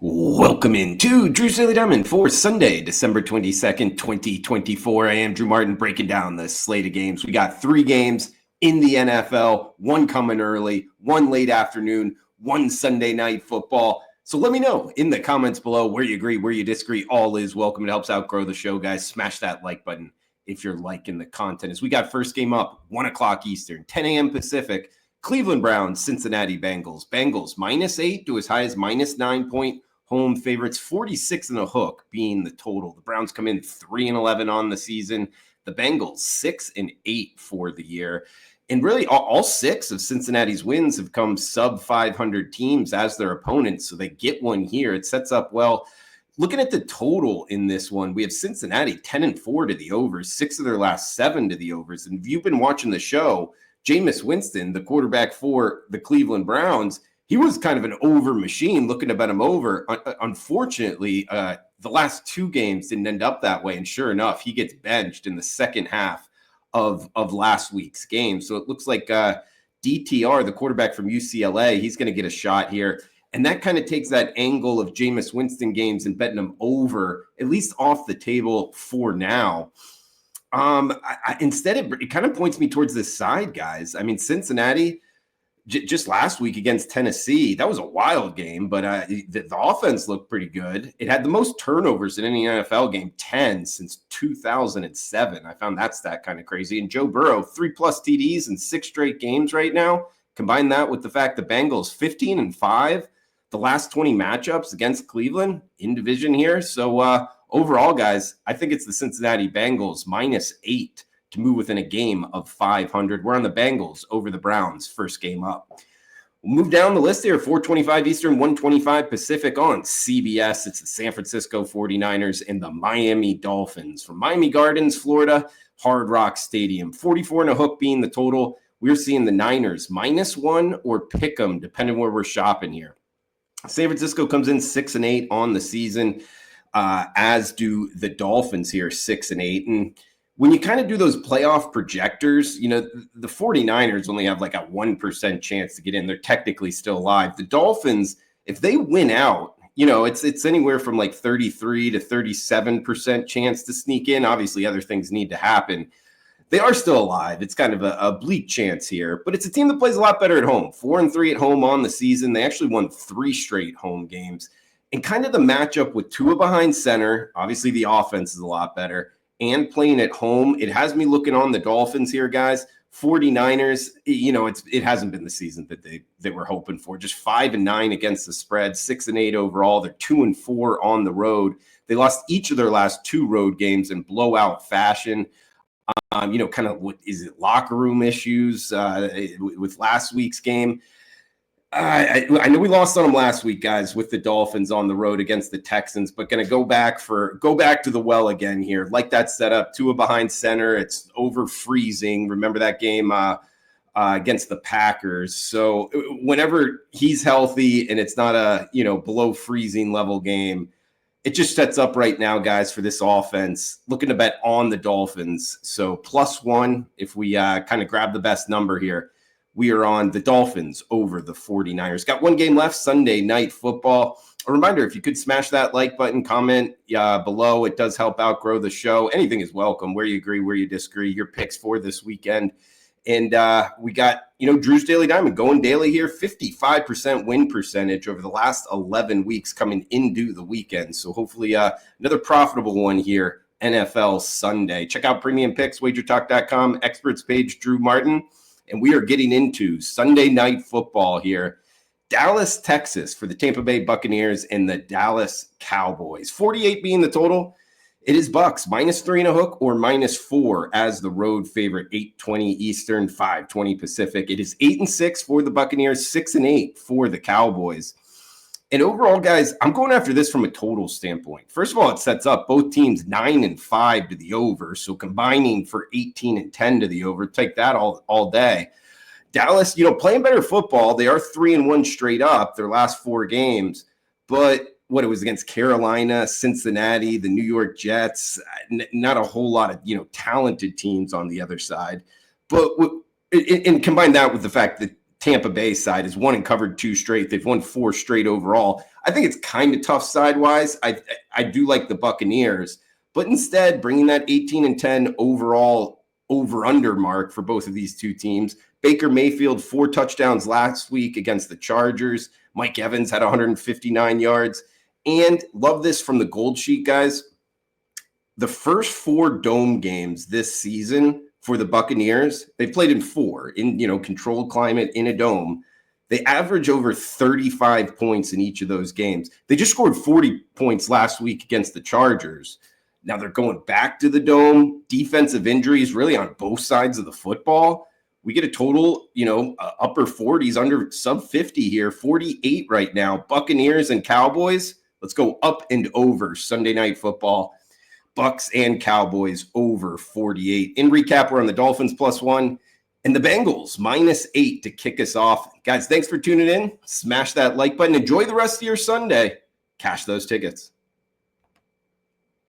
Welcome into Drew's Daily Diamond for Sunday, December 22nd, 2024. I am Drew Martin breaking down the slate of games. We got 3 games in the NFL, one coming early, one late afternoon, one Sunday night football. So let me know in the comments below where you agree, where you disagree. All is welcome. It helps out grow the show, guys. Smash that like button if you're liking the content. As we got first game up, 1 o'clock Eastern, 10 a.m. Pacific, Cleveland Browns, Cincinnati Bengals. Bengals -8 to as high as -9 point home favorites, 46 and a hook being the total. The Browns come in 3-11 on the season. The Bengals 6-8 for the year. And really all 6 of Cincinnati's wins have come sub 500 teams as their opponents. So they get one here. It sets up well. Looking at the total in this one, we have Cincinnati 10-4 to the overs, 6 of their last 7 to the overs. And if you've been watching the show, Jameis Winston, the quarterback for the Cleveland Browns, he was kind of an over machine, looking to bet him over. Unfortunately, the last 2 games didn't end up that way. And sure enough, he gets benched in the second half of last week's game. So it looks like DTR, the quarterback from UCLA, he's going to get a shot here. And that kind of takes that angle of Jameis Winston games and betting them over, at least off the table for now. Instead, it kind of points me towards this side, guys. I mean, Cincinnati, just last week against Tennessee, that was a wild game, but the offense looked pretty good. It had the most turnovers in any NFL game, 10 since 2007. I found that stat kind of crazy. And Joe Burrow, 3+ TDs in 6 straight games right now. Combine that with the fact the Bengals 15-5, the last 20 matchups against Cleveland in division here. So overall, guys, I think it's the Cincinnati Bengals -8 to move within a game of 500. We're on the Bengals over the Browns, first game up. We'll move down the list here, 4:25 Eastern, 1:25 Pacific on CBS. It's the San Francisco 49ers and the Miami Dolphins from Miami Gardens, Florida, Hard Rock Stadium. 44 and a hook being the total. We're seeing the Niners -1 or pick them, depending where we're shopping here. San Francisco comes in 6-8 on the season, as do the Dolphins here, 6-8. And when you kind of do those playoff projectors, you know, the 49ers only have like a 1% chance to get in. They're technically still alive. The Dolphins, if they win out, you know, it's anywhere from like 33 to 37% chance to sneak in. Obviously, other things need to happen. They are still alive. It's kind of a bleak chance here, but it's a team that plays a lot better at home. 4-3 at home on the season. They actually won 3 straight home games. And kind of the matchup with Tua behind center, obviously the offense is a lot better, and playing at home, it has me looking on the Dolphins here, guys. 49ers, you know, it hasn't been the season that they were hoping for. Just 5-9 against the spread, 6-8 overall. They're 2-4 on the road. They lost each of their last 2 road games in blowout fashion. You know, kind of what is it, locker room issues with last week's game. I know we lost on them last week, guys, with the Dolphins on the road against the Texans, but going to go back to the well again here. Like that setup, Tua behind center. It's over freezing. Remember that game against the Packers. So whenever he's healthy and it's not a, you know, below freezing level game, it just sets up right now, guys, for this offense. Looking to bet on the Dolphins. So +1, if we kind of grab the best number here, we are on the Dolphins over the 49ers. Got 1 game left, Sunday night football. A reminder, if you could smash that like button, comment below. It does help out grow the show. Anything is welcome, where you agree, where you disagree, your picks for this weekend. And we got, you know, Drew's Daily Diamond going daily here, 55% win percentage over the last 11 weeks coming into the weekend. So hopefully another profitable one here, NFL Sunday. Check out Premium Picks, WagerTalk.com, experts page, Drew Martin. And we are getting into Sunday night football here. Dallas, Texas for the Tampa Bay Buccaneers and the Dallas Cowboys. 48 being the total. It is Bucks -3 and a hook or -4 as the road favorite, 8:20 Eastern, 5:20 Pacific. It is 8-6 for the Buccaneers, 6-8 for the Cowboys. And overall, guys, I'm going after this from a total standpoint. First of all, it sets up both teams 9-5 to the over. So combining for 18-10 to the over, take that all day. Dallas, you know, playing better football. They are 3-1 straight up their last 4 games. But what it was against Carolina, Cincinnati, the New York Jets, not a whole lot of, you know, talented teams on the other side. But and combine that with the fact that Tampa Bay side has won and covered 2 straight. They've won 4 straight overall. I think it's kind of tough sidewise. I do like the Buccaneers, but instead bringing that 18-10 overall over-under mark for both of these two teams. Baker Mayfield, 4 touchdowns last week against the Chargers. Mike Evans had 159 yards. And love this from the Gold Sheet, guys. The first 4 dome games this season for the Buccaneers, they've played in 4 in, controlled climate in a dome. They average over 35 points in each of those games. They just scored 40 points last week against the Chargers. Now they're going back to the dome. Defensive injuries really on both sides of the football. We get a total, upper 40s, under sub 50 here, 48 right now. Buccaneers and Cowboys. Let's go up and over Sunday Night Football. Bucs and Cowboys over 48. In recap, we're on the Dolphins +1 and the Bengals -8 to kick us off. Guys, thanks for tuning in. Smash that like button. Enjoy the rest of your Sunday. Cash those tickets.